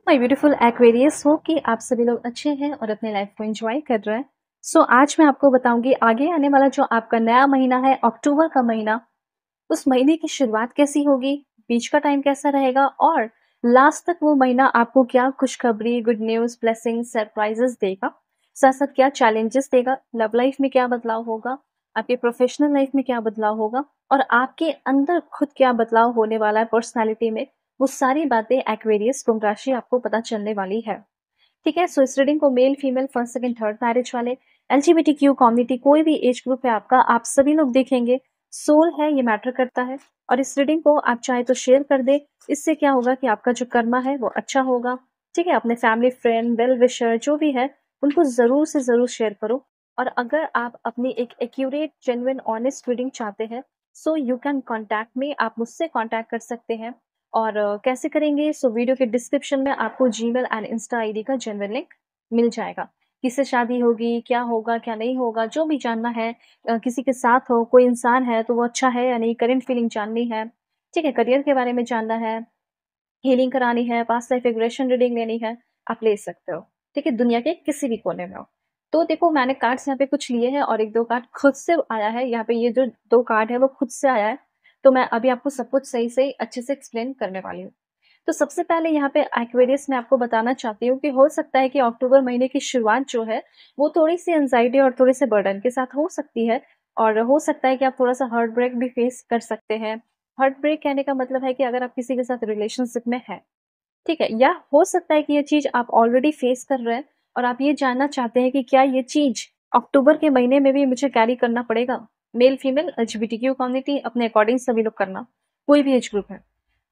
My beautiful Aquarius, hope कि आप सभी लोग अच्छे हैं और अपने लाइफ को एंजॉय कर रहे हैं। आज मैं आपको बताऊंगी आगे आने वाला जो आपका नया महीना है, अक्टूबर का महीना, उस महीने की शुरुआत कैसी होगी, बीच का टाइम कैसा रहेगा और लास्ट तक वो महीना आपको क्या खुशखबरी, गुड न्यूज़, ब्लेसिंग्स, सरप्राइजेस देगा। साथ-साथ क्या चैलेंजेस देगा, लव लाइफ में क्या बदलाव होगा, आपके प्रोफेशनल लाइफ में क्या बदलाव होगा और आपके अंदर खुद क्या बदलाव होने वाला है पर्सनैलिटी में, वो सारी बातें एक्वेरियस कुंभ राशि आपको पता चलने वाली है। ठीक है, इस रीडिंग को male, female, first, second, third marriage वाले, एलजीबीटीक्यू कम्युनिटी, कोई भी एज ग्रुप है आपका, आप सभी लोग देखेंगे। सोल है, ये मैटर करता है। और इस रीडिंग को आप चाहे तो शेयर कर दे। इससे क्या होगा कि आपका जो कर्मा है वो अच्छा होगा। ठीक है, अपने फैमिली, फ्रेंड, वेल विशर जो भी है, उनको ज़रूर से ज़रूर शेयर करो। और अगर आप अपनी एक एक्यूरेट, जेन्युइन, ऑनेस्ट रीडिंग चाहते हैं, so you can contact me, आप मुझसे कॉन्टैक्ट कर सकते हैं। और कैसे करेंगे? वीडियो के डिस्क्रिप्शन में आपको जीमेल एंड इंस्टा आईडी का जेन्युइन लिंक मिल जाएगा। किससे शादी होगी, क्या होगा, क्या नहीं होगा, जो भी जानना है, किसी के साथ हो, कोई इंसान है तो वो अच्छा है या नहीं, करंट फीलिंग जाननी है, ठीक है, करियर के बारे में जानना है, हीलिंग करानी है, पास्ट लाइफ रिग्रेशन रीडिंग लेनी है, आप ले सकते हो। ठीक है, दुनिया के किसी भी कोने में हो। तो देखो, मैंने कार्ड्स यहाँ पे कुछ लिए हैं और 1-2 कार्ड खुद से आया है। यहाँ पे ये जो 2 कार्ड है वो खुद से आया है। तो मैं अभी आपको सब कुछ सही से अच्छे से एक्सप्लेन करने वाली हूँ। तो सबसे पहले यहाँ पे एक्वेरियस मैं आपको बताना चाहती हूँ कि हो सकता है कि अक्टूबर महीने की शुरुआत जो है, वो थोड़ी-सी एंग्ज़ायटी और थोड़े-से बर्डन के साथ हो सकती है। और हो सकता है कि आप थोड़ा-सा हार्ट ब्रेक भी फेस कर सकते हैं। हार्ट ब्रेक कहने का मतलब है कि अगर आप किसी के साथ रिलेशनशिप में हैं, ठीक है? या हो सकता है कि ये चीज़ आप ऑलरेडी फेस कर रहे हैं और आप ये जानना चाहते हैं कि क्या ये चीज़ अक्टूबर के महीने में भी मुझे कैरी करना पड़ेगा? मेल, फीमेल, एलजीबीटीक्यू कम्युनिटी, अपने अकॉर्डिंग सभी लोग करना, कोई भी एज ग्रुप है।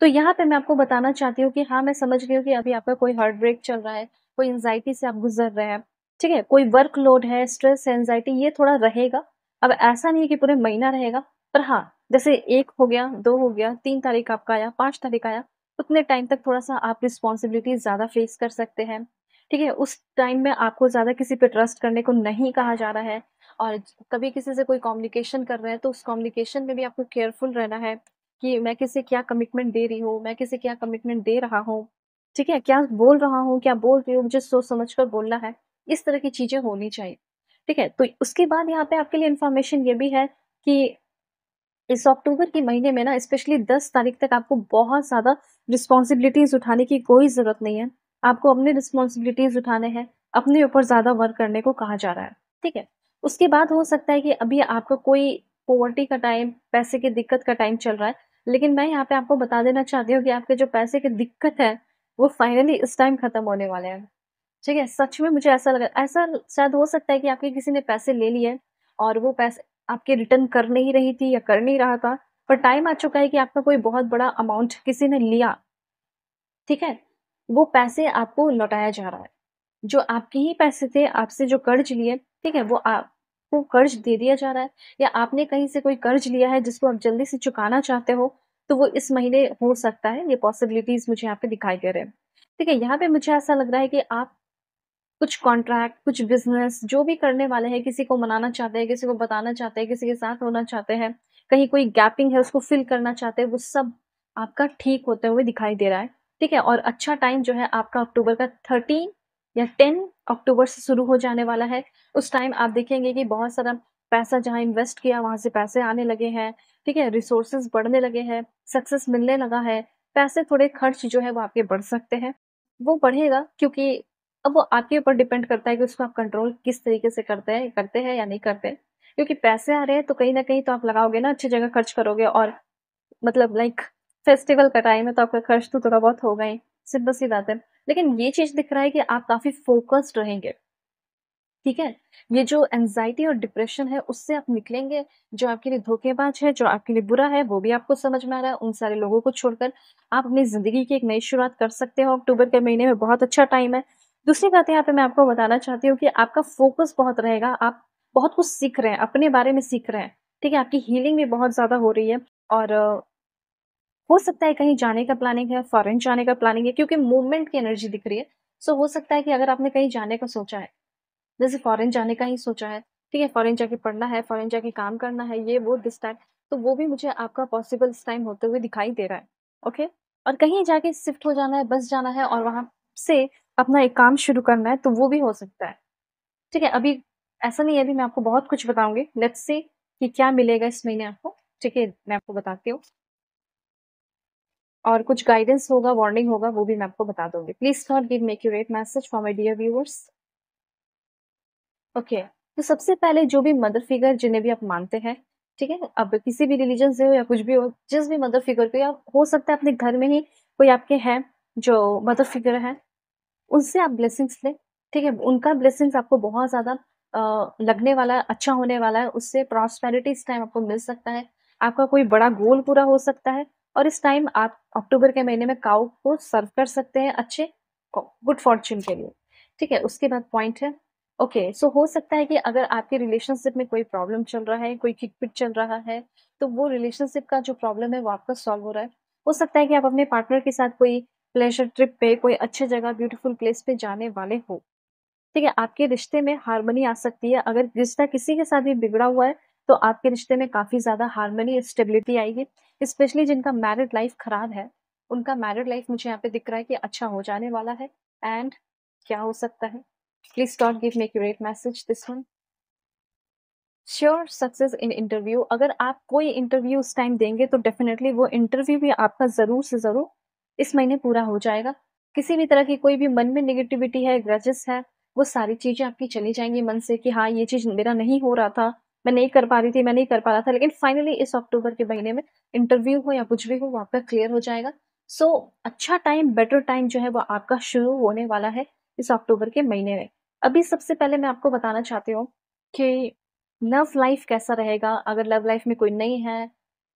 तो यहाँ पे मैं आपको बताना चाहती हूँ कि हाँ, मैं समझ रही हूँ कि अभी आपका कोई हार्ट ब्रेक चल रहा है, कोई एंग्ज़ायटी से आप गुज़र रहे हैं, ठीक है? कोई वर्कलोड है, स्ट्रेस है, एंग्ज़ायटी, ये थोड़ा रहेगा। अब ऐसा नहीं है कि पूरे महीना रहेगा, पर हाँ, जैसे 1 हो गया, 2 हो गया, 3 तारीख आपका आया, 5 तारीख आया, उतने टाइम तक थोड़ा-सा आप रिस्पॉन्सिबिलिटीज़ ज़्यादा फेस कर सकते हैं, ठीक है? उस टाइम में आपको ज़्यादा किसी पे ट्रस्ट करने को नहीं कहा जा रहा है। और कभी किसी से कोई कम्युनिकेशन कर रहे हैं, तो उस कम्युनिकेशन में भी आपको केयरफुल रहना है कि मैं किसे क्या कमिटमेंट दे रही हूँ, मैं किसे क्या कमिटमेंट दे रहा हूँ, ठीक है? क्या बोल रहा हूँ, क्या बोल रही हूँ, मुझे सोच समझ कर बोलना है। इस तरह की चीज़ें होनी चाहिए, ठीक है? तो उसके बाद यहाँ पे आपके लिए इन्फॉर्मेशन ये भी है कि इस अक्टूबर के महीने में ना, स्पेशली 10 तारीख तक आपको बहुत ज़्यादा रिस्पॉन्सिबिलिटीज़ उठाने की कोई ज़रूरत नहीं है। आपको अपनी रिस्पॉन्सिबिलिटीज़ उठाने हैं, अपने ऊपर ज़्यादा वर्क करने को कहा जा रहा है, ठीक है? उसके बाद हो सकता है कि अभी आपका कोई पॉवर्टी का टाइम, पैसे की दिक्कत का टाइम चल रहा है, लेकिन मैं यहाँ पे आपको बता देना चाहती हूँ कि आपके जो पैसे की दिक्कत है, वो फाइनली इस टाइम खत्म होने वाले हैं, ठीक है? सच में मुझे ऐसा लगा, ऐसा शायद हो सकता है कि आपके किसी ने पैसे ले लिए और वो पैसे आपके रिटर्न कर नहीं रही थी या कर नहीं रहा था, पर टाइम आ चुका है कि आपका कोई बहुत बड़ा अमाउंट किसी ने लिया, ठीक है? वो पैसे आपको लौटाया जा रहा है। जो आपके ही पैसे थे, आपसे जो कर्ज लिए, ठीक है? वो आपको कर्ज दे दिया जा रहा है, या आपने कहीं से कोई कर्ज लिया है जिसको आप जल्दी से चुकाना चाहते हो, तो वो इस महीने हो सकता है। ये पॉसिबिलिटीज़ मुझे यहाँ पे दिखाई दे रहे हैं। ठीक है? यहाँ पे मुझे ऐसा लग रहा है कि आप कुछ कॉन्ट्रैक्ट, कुछ बिज़नेस जो भी करने वाले हैं, किसी को मनाना चाहते हैं, किसी को बताना चाहते हैं, किसी के साथ होना चाहते हैं, कहीं कोई गैपिंग है उसको फ़िल करना चाहते हैं, वो सब आपका ठीक होते हुए दिखाई दे रहा है, ठीक है? और अच्छा टाइम जो है आपका अक्टूबर का 13 या 10 अक्टूबर से शुरू हो जाने वाला है। उस टाइम आप देखेंगे कि बहुत सारा पैसा जहाँ इन्वेस्ट किया वहाँ से पैसे आने लगे हैं, ठीक है? रिसोर्सेज़ बढ़ने लगे हैं, सक्सेस मिलने लगा है, पैसे थोड़े खर्च जो है वो आपके बढ़ सकते हैं। वो बढ़ेगा क्योंकि अब वो आपके ऊपर डिपेंड करता है कि उसको आप कंट्रोल किस तरीके से करते हैं या नहीं करते। क्योंकि पैसे आ रहे हैं तो कहीं न कहीं तो आप लगाओगे ना, अच्छी जगह खर्च करोगे, और मतलब लाइक फेस्टिवल का टाइम है तो आपका खर्च तो थोड़ा बहुत होगा ही, सिंपल सी बात है। लेकिन ये चीज़ दिख रहा है कि आप काफ़ी फ़ोकस्ड रहेंगे। ठीक है? ये जो एंग्ज़ायटी और डिप्रेशन है उससे आप निकलेंगे, जो आपके लिए धोखेबाज है, जो आपके लिए बुरा है, वो भी आपको समझ में आ रहा है। उन सारे लोगों को छोड़कर आप अपनी ज़िंदगी की एक नई शुरुआत कर सकते हो। अक्टूबर के महीने में बहुत अच्छा टाइम है। दूसरी बात यहाँ पे मैं आपको बताना चाहती हूँ कि आपका फ़ोकस बहुत रहेगा, आप बहुत कुछ सीख रहे हैं, अपने बारे में सीख रहे हैं, ठीक है? आपकी हीलिंग भी बहुत ज़्यादा हो रही है। और हो सकता है कहीं जाने का प्लानिंग है, फ़ॉरेन जाने का प्लानिंग है, क्योंकि मूवमेंट की एनर्जी दिख रही है। हो सकता है कि अगर आपने कहीं जाने का सोचा है, जैसे फॉरेन जाने का ही सोचा है, ठीक है? फॉरेन जाके पढ़ना है, फॉरेन जाके काम करना है, ये वो दिस टाइम, तो वो भी मुझे आपका पॉसिबल इस टाइम होते हुए दिखाई दे रहा है, ओके? और कहीं जाके शिफ्ट हो जाना है, बस जाना है और वहाँ से अपना एक काम शुरू करना है, तो वो भी हो सकता है। ठीक है, अभी ऐसा नहीं है, अभी मैं आपको बहुत कुछ बताऊँगी। लेट्स सी कि क्या मिलेगा इस महीने आपको। ठीक है, मैं आपको बताती हूँ और कुछ गाइडेंस होगा, वार्निंग होगा, वो भी मैं आपको बता दूँगी। Please not give me accurate message for my dear viewers. Okay, तो सबसे पहले जो भी मदर फिगर जिन्हें भी आप मानते हैं, ठीक है? अब किसी भी रिलीजन से हो या कुछ भी हो, जिस भी मदर फिगर को, या हो सकता है अपने घर में ही कोई आपके हैं जो मदर फिगर है, उनसे आप ब्लेसिंग्स लें, ठीक है? उनका ब्लेसिंग्स आपको बहुत ज़्यादा लगने वाला है, अच्छा होने वाला है, उससे प्रॉस्पेरिटी इस टाइम आपको मिल सकता है, आपका कोई बड़ा गोल पूरा हो सकता है और इस टाइम आप अक्टूबर के महीने में काऊ को सर्व कर सकते हैं अच्छे गुड फॉर्च्यून के लिए, ठीक है? उसके बाद पॉइंट है, ओके, सो हो सकता है कि अगर आपके रिलेशनशिप में कोई प्रॉब्लम चल रहा है, कोई खिटपिट चल रहा है, तो वो रिलेशनशिप का जो प्रॉब्लम है वो आपका सॉल्व हो रहा है। हो सकता है कि आप अपने पार्टनर के साथ कोई प्लेज़र ट्रिप पे, कोई अच्छी जगह, ब्यूटीफुल प्लेस पे जाने वाले हो, ठीक है? आपके रिश्ते में हार्मनी आ सकती है। अगर रिश्ता किसी के साथ भी बिगड़ा हुआ है, तो आपके रिश्ते में काफ़ी ज़्यादा हार्मनी, स्टेबिलिटी आएगी। स्पेशली जिनका मैरिड लाइफ़ खराब है, उनका मैरिड लाइफ़ मुझे यहाँ पे दिख रहा है कि अच्छा हो जाने वाला है। एंड क्या हो सकता है? Please don't give me accurate message this one. Sure success in interview. अगर आप कोई इंटरव्यू उस टाइम देंगे, तो डेफ़िनेटली वो इंटरव्यू भी आपका ज़रूर से ज़रूर इस महीने पूरा हो जाएगा। किसी भी तरह की कोई भी मन में नेगेटिविटी है, ग्रजेस है, वो सारी चीज़ें आपकी चली जाएँगी मन से कि हाँ, ये चीज़ मेरा नहीं हो रहा था, मैं नहीं कर पा रही थी, मैं नहीं कर पा रहा था। लेकिन फाइनली इस अक्टूबर के महीने में इंटरव्यू हो या कुछ भी हो, वो आपका क्लियर हो जाएगा। सो अच्छा टाइम, बेटर टाइम जो है वो आपका शुरू होने वाला है इस अक्टूबर के महीने में। अभी सबसे पहले मैं आपको बताना चाहती हूँ कि लव लाइफ कैसा रहेगा? अगर लव लाइफ में कोई नहीं है,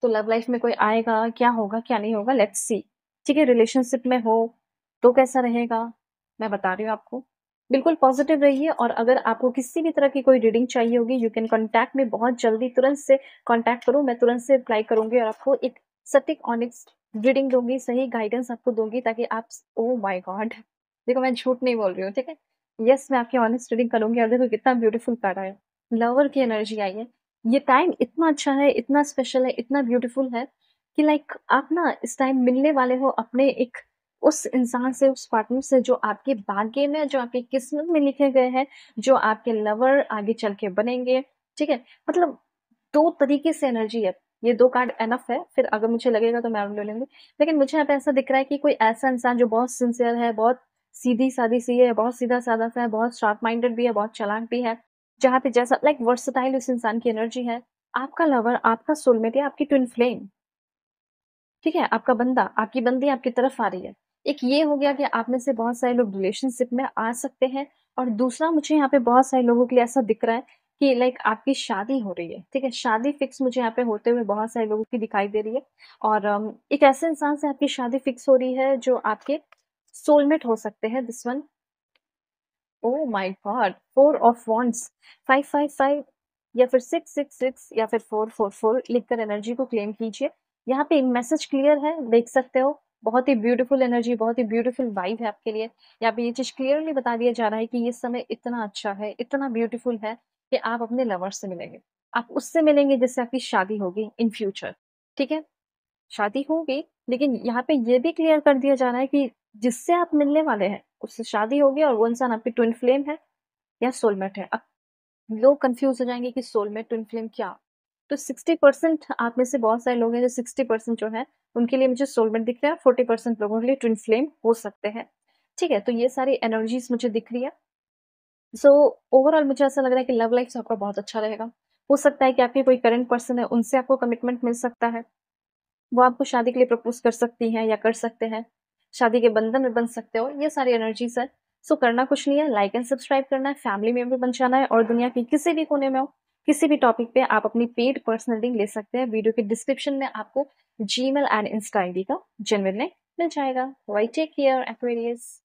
तो लव लाइफ में कोई आएगा, क्या होगा, क्या नहीं होगा, लेट्स सी। ठीक है, रिलेशनशिप में हो, तो कैसा रहेगा? मैं बता रही हूँ आपको। बिल्कुल पॉज़िटिव रहिए और अगर आपको किसी भी तरह की कोई रीडिंग चाहिए होगी, यू कैन कॉन्टैक्ट मी बहुत जल्दी, तुरंत से कॉन्टैक्ट करो, मैं तुरंत से रिप्लाई करूँगी और आपको एक सटीक ऑनेस्ट रीडिंग दूँगी, सही गाइडेंस आपको दूँगी ताकि आप ओह माय गॉड! देखो मैं झूठ नहीं बोल रही हूँ, ठीक है? येस, मैं आपकी ऑनेस्ट रीडिंग करूँगी और देखो कितना ब्यूटीफुल कार्ड आया। लवर की एनर्जी आई है। ये टाइम इतना अच्छा है, इतना स्पेशल है, इतना ब्यूटीफुल है कि लाइक आप ना इस टाइम मिलने वाले हो अपने एक उस इंसान से, उस पार्टनर से जो आपके भाग्य में, जो आपकी किस्मत में लिखे गए हैं, जो आपके लवर आगे चल के बनेंगे, ठीक है? मतलब 2 तरीके से एनर्जी है। ये 2 कार्ड इनफ है, फिर अगर मुझे लगेगा तो मैं और ले लूँगी। लेकिन मुझे यहाँ पे ऐसा दिख रहा है कि कोई ऐसा इंसान जो बहुत सिंसियर है, बहुत सीधी-सादी सी है, बहुत सीधा-सादा सा है, बहुत शार्प माइंडेड भी है, बहुत चालाक भी है, जहाँ पे जैसा लाइक वर्सटाइल उस इंसान की एनर्जी है। आपका लवर, आपका सोलमेट या आपकी ट्विन फ्लेम, ठीक है? आपका बंदा, आपकी बंदी आपकी तरफ आ रही है। एक ये हो गया कि आप में से बहुत सारे लोग रिलेशनशिप में आ सकते हैं और दूसरा मुझे यहाँ पे बहुत सारे लोगों के लिए ऐसा दिख रहा है कि लाइक आपकी शादी हो रही है, ठीक है? शादी फिक्स मुझे यहाँ पे होते हुए बहुत सारे लोगों की दिखाई दे रही है और एक ऐसे इंसान से आपकी शादी फिक्स हो रही है जो आपके सोलमेट हो सकते हैं। This one, oh my God! 4 of wands, 555 या फिर 666 या फिर 444 लिखकर एनर्जी को क्लेम कीजिए। यहाँ पे मैसेज क्लियर है, देख सकते हो। बहुत ही ब्यूटीफुल एनर्जी, बहुत ही ब्यूटीफुल वाइब है आपके लिए। यहाँ पे ये चीज़ क्लियरली बता दिया जा रहा है कि ये समय इतना अच्छा है, इतना ब्यूटीफुल है कि आप अपने लवर से मिलेंगे। आप उससे मिलेंगे जिससे आपकी शादी होगी इन फ्यूचर, ठीक है? शादी होगी, लेकिन यहाँ पे ये भी क्लियर कर दिया जा रहा है कि जिससे आप मिलने वाले हैं, उससे शादी होगी और वो इंसान आपकी ट्विन फ्लेम है या सोलमेट है। अब लोग कन्फ्यूज़ हो जाएँगे कि सोलमेट, ट्विन फ्लेम क्या? तो 60% आप में से बहुत सारे लोग हैं जो 60% जो है, उनके लिए मुझे सोलमेट दिख रहा है, 40% लोगों के लिए ट्विन फ्लेम हो सकते हैं। ठीक है? तो ये सारी एनर्जीज़ मुझे दिख रही है। सो ओवरऑल मुझे ऐसा लग रहा है कि लव लाइफ़ आपका बहुत अच्छा रहेगा। हो सकता है कि आपके कोई करंट पर्सन है, उनसे आपको कमिटमेंट मिल सकता है। वो आपको शादी के लिए प्रपोज़ कर सकती हैं या कर सकते हैं। शादी के बंधन में बंध सकते हो, ये सारी एनर्जीज़ है। सो करना कुछ नहीं है, लाइक एंड सब्सक्राइब करना है, फैमिली मेंबर बन जाना है और दुनिया के किसी भी कोने में हो, किसी भी टॉपिक पे आप अपनी पेड पर्सनल रीडिंग ले सकते हैं। वीडियो के डिस्क्रिप्शन में आपको जीमेल एंड इंस्टा आईडी का जेन्युइन लिंक मिल जाएगा। Bye, take care, Aquarius.